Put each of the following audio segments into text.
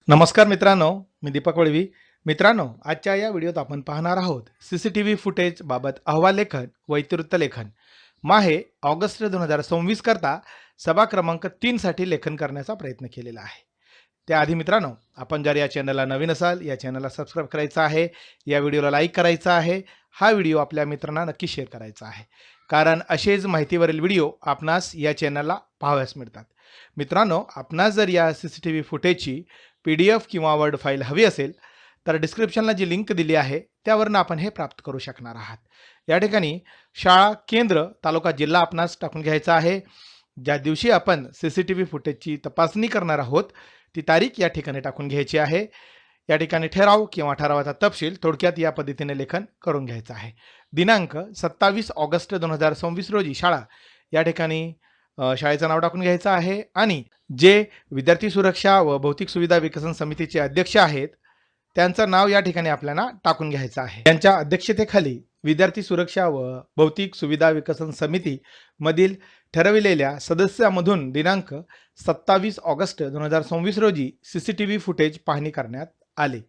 नमस्कार मित्रांनो, मी दीपक वळवी. मित्रांनो, आजच्या या व्हिडिओत आपण पाहणार आहोत सीसीटीव्ही फुटेज बाबत अहवाल लेखन व इतिवृत्त लेखन. माहे ऑगस्ट 2026 करता सभा क्रमांक 3 साठी लेखन करण्याचा प्रयत्न केलेला आहे. त्याआधी मित्रांनो, आपण जर या चॅनलला नवीन असाल, या चॅनलला सबस्क्राईब करायचं आहे, या व्हिडिओला लाईक करायचा आहे, हा व्हिडिओ आपल्या मित्रांना नक्की शेअर करायचा आहे. कारण असेच माहितीवरील व्हिडिओ आपणास या चॅनलला पाहावयास मिळतात. मित्रांनो, आपणास जर या सीसीटीव्ही फुटेजची PDF किंवा वर्ड फाईल हवी असेल तर डिस्क्रिप्शनला जी लिंक दिली आहे त्यावरून आपण हे प्राप्त करू शकणार आहात. या ठिकाणी शाळा, केंद्र, तालुका, जिल्हा आपणास टाकून घ्यायचा आहे. ज्या दिवशी आपण सीसीटीव्ही फुटेजची तपासणी करणार आहोत ती तारीख या ठिकाणी टाकून घ्यायची आहे. या ठिकाणी ठराव किंवा ठरावाचा तपशील थोडक्यात या पद्धतीने लेखन करून घ्यायचं आहे. दिनांक 27 ऑगस्ट 2026 रोजी शाळा या ठिकाणी शाळेचं नाव टाकून घ्यायचं आहे आणि जे विद्यार्थी सुरक्षा व भौतिक सुविधा विकसन समितीचे अध्यक्ष आहेत त्यांचं नाव या ठिकाणी आपल्याला टाकून घ्यायचं आहे. त्यांच्या अध्यक्षतेखाली विद्यार्थी सुरक्षा व भौतिक सुविधा विकसन समिती मधील ठरविलेल्या सदस्यामधून दिनांक 27 ऑगस्ट 2026 रोजी सीसीटीव्ही फुटेज पाहणी करण्यात आले.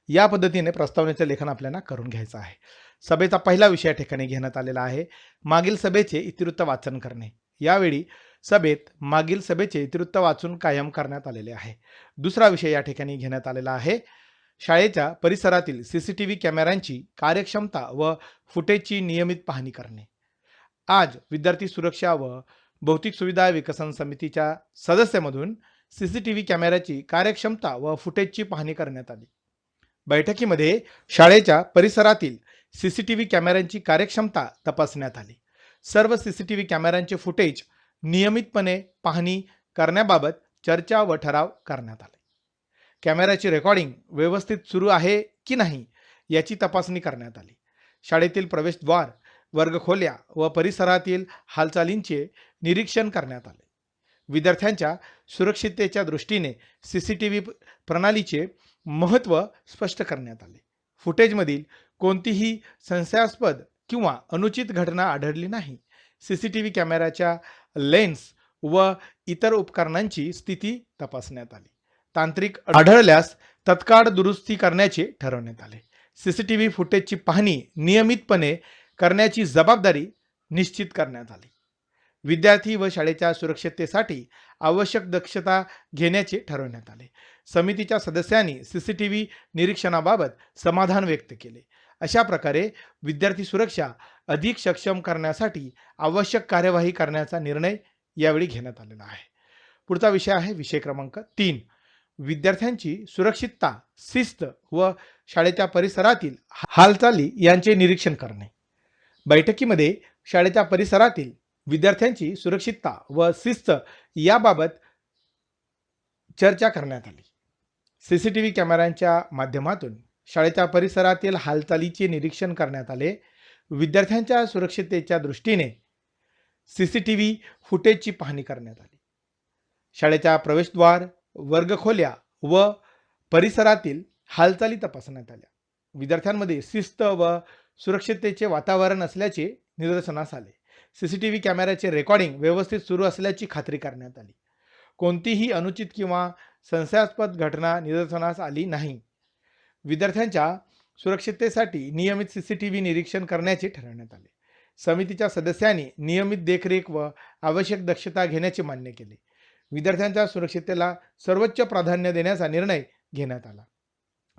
या पद्धतीने प्रस्तावनेचे लेखन आपल्याला करून घ्यायचं आहे. सभेचा पहिला विषय या ठिकाणी घेण्यात आलेला आहे, मागील सभेचे इतिवृत्त वाचन करणे. यावेळी सभेत मागील सभेचे इतिवृत्त वाचून कायम करण्यात आलेले आहे. दुसरा विषय या ठिकाणी घेण्यात आलेला आहे, शाळेच्या परिसरातील सीसीटीव्ही कॅमेऱ्यांची कार्यक्षमता व फुटेजची नियमित पाहणी करणे. आज विद्यार्थी सुरक्षा व भौतिक सुविधा विकसन समितीच्या सदस्यामधून सीसीटीव्ही कॅमेऱ्याची कार्यक्षमता व फुटेजची पाहणी करण्यात आली. बैठकीमध्ये शाळेच्या परिसरातील सीसीटीव्ही कॅमेऱ्यांची कार्यक्षमता तपासण्यात आली. सर्व सीसीटीव्ही कॅमेऱ्यांचे फुटेज नियमितपणे पाहणी करण्याबाबत चर्चा व ठराव करण्यात आले. कॅमेऱ्याची रेकॉर्डिंग व्यवस्थित सुरू आहे की नाही याची तपासणी करण्यात आली. शाळेतील प्रवेशद्वार, वर्गखोल्या व परिसरातील हालचालींचे निरीक्षण करण्यात आले. विद्यार्थ्यांच्या सुरक्षिततेच्या दृष्टीने सीसीटीव्ही प्रणालीचे महत्त्व स्पष्ट करण्यात आले. फुटेजमधील कोणतीही संशयास्पद किंवा अनुचित घटना आढळली नाही. सीसीटीव्ही कॅमेऱ्याच्या लेन्स व इतर उपकरणांची स्थिती तपासण्यात आली. तांत्रिक आढळल्यास तत्काळ दुरुस्ती करण्याचे ठरवण्यात आले. सीसीटीव्ही फुटेजची पाहणी नियमितपणे करण्याची जबाबदारी निश्चित करण्यात आली. विद्यार्थी व शाळेच्या सुरक्षिततेसाठी आवश्यक दक्षता घेण्याचे ठरवण्यात आले. समितीच्या सदस्यांनी सीसीटीव्ही निरीक्षणाबाबत समाधान व्यक्त केले. अशा प्रकारे विद्यार्थी सुरक्षा अधिक सक्षम करण्यासाठी आवश्यक कार्यवाही करण्याचा निर्णय यावेळी घेण्यात आलेला आहे. पुढचा विषय आहे विषय क्रमांक 3, विद्यार्थ्यांची सुरक्षितता, शिस्त व शाळेच्या परिसरातील हालचाली यांचे निरीक्षण करणे. बैठकीमध्ये शाळेच्या परिसरातील विद्यार्थ्यांची सुरक्षितता व शिस्त याबाबत चर्चा करण्यात आली. सीसीटीव्ही कॅमेऱ्यांच्या माध्यमातून शाळेच्या परिसरातील हालचालीचे निरीक्षण करण्यात आले. विद्यार्थ्यांच्या सुरक्षिततेच्या दृष्टीने सीसीटीव्ही फुटेजची पाहणी करण्यात आली. शाळेच्या प्रवेशद्वार, वर्गखोल्या व परिसरातील हालचाली तपासण्यात आल्या. विद्यार्थ्यांमध्ये शिस्त व सुरक्षिततेचे वातावरण असल्याचे निदर्शनास आले. सीसीटीव्ही कॅमेऱ्याचे रेकॉर्डिंग व्यवस्थित सुरू असल्याची खात्री करण्यात आली. कोणतीही अनुचित किंवा संशयास्पद घटना निदर्शनास आली नाही. विद्यार्थ्यांच्या सुरक्षिततेसाठी नियमित सीसीटीव्ही निरीक्षण करण्याचे ठरवण्यात आले. समितीच्या सदस्यांनी नियमित देखरेख व आवश्यक दक्षता घेण्याचे मान्य केले. विद्यार्थ्यांच्या सुरक्षिततेला सर्वोच्च प्राधान्य देण्याचा निर्णय घेण्यात आला.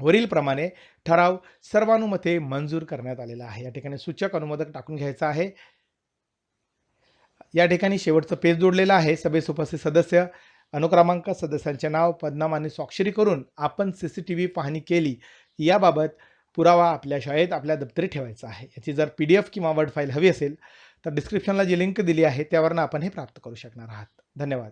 वरील प्रमाणे ठराव सर्वानुमते मंजूर करण्यात आलेला आहे. या ठिकाणी सूचक अनुमोदक टाकून घ्यायचा आहे. या ठिकाणी शेवटचं पेज जोडलेलं आहे. सभेस उपस्थित सदस्य, अनुक्रमांक, सदस्यांचे नाव, पदनाम आणि स्वाक्षरी करून आपण सीसीटीव्ही पाहणी केली याबाबत पुरावा आपल्या शाळेत आपल्या दप्तरी ठेवायचा आहे. याची जर PDF किंवा वर्ड फाईल हवी असेल तर डिस्क्रिप्शनला जी लिंक दिली आहे त्यावरून आपण हे प्राप्त करू शकणार आहात. धन्यवाद.